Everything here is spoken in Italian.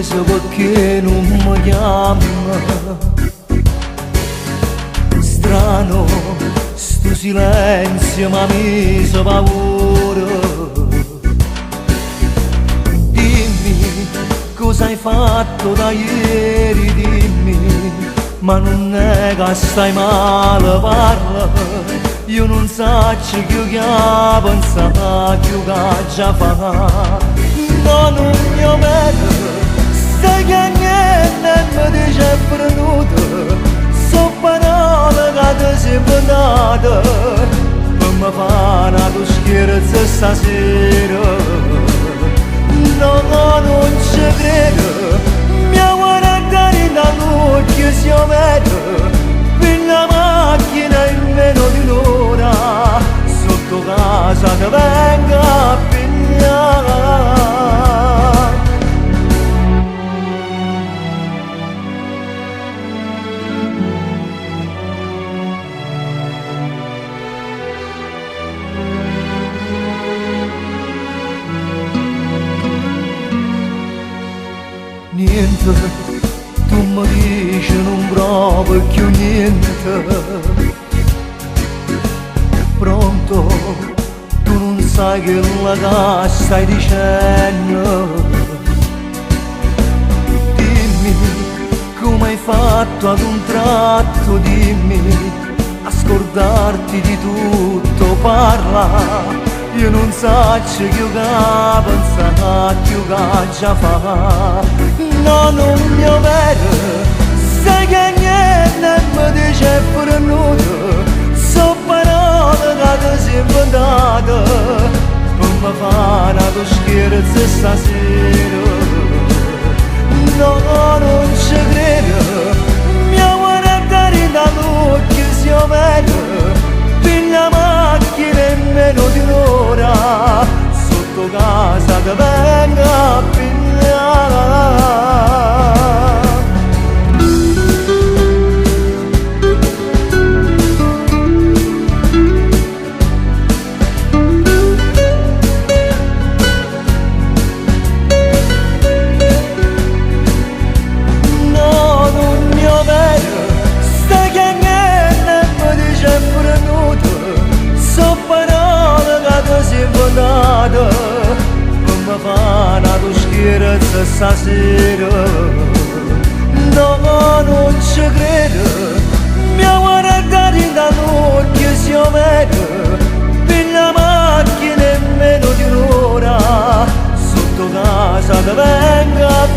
acceso perché non mi chiama. Strano, sto silenzio mi ha messo paura. Dimmi cosa hai fatto da ieri, dimmi, ma non è che stai male, parla. Io non so che pensare, che già fa. No, non mi vedo, stai che niente mi dice venuto. So parole che ti sei inventata per mi fare una scherzo stasera. No, no, non ci credo, mi ha guardato dall'occhio se io vedo per la macchina in meno di un'ora sotto casa che venga a pigliare. Niente, tu mi dici non provo più niente. Pronto, tu non sai che la che stai dicendo. Dimmi come hai fatto ad un tratto, dimmi a scordarti di tutto, parla. Io non so che pensare, che già fa. No, non mi vedo, sai che niente mi dice venuto. So parole che ti sei inventata per mi fare una scherzo stasera. No, non ci credo, mi ha guardato dall'occhio se io vedo per la macchina in meno di un'ora sotto casa che venga a pigliare. No, non mi vedo, stai che niente mi dice venuto. So parole che ti sei inventata per mi fare una scherzo stasera. No, non ci credo, mi ha guardato dall'occhio se io vedo per la macchina in meno di un'ora sotto casa che venga a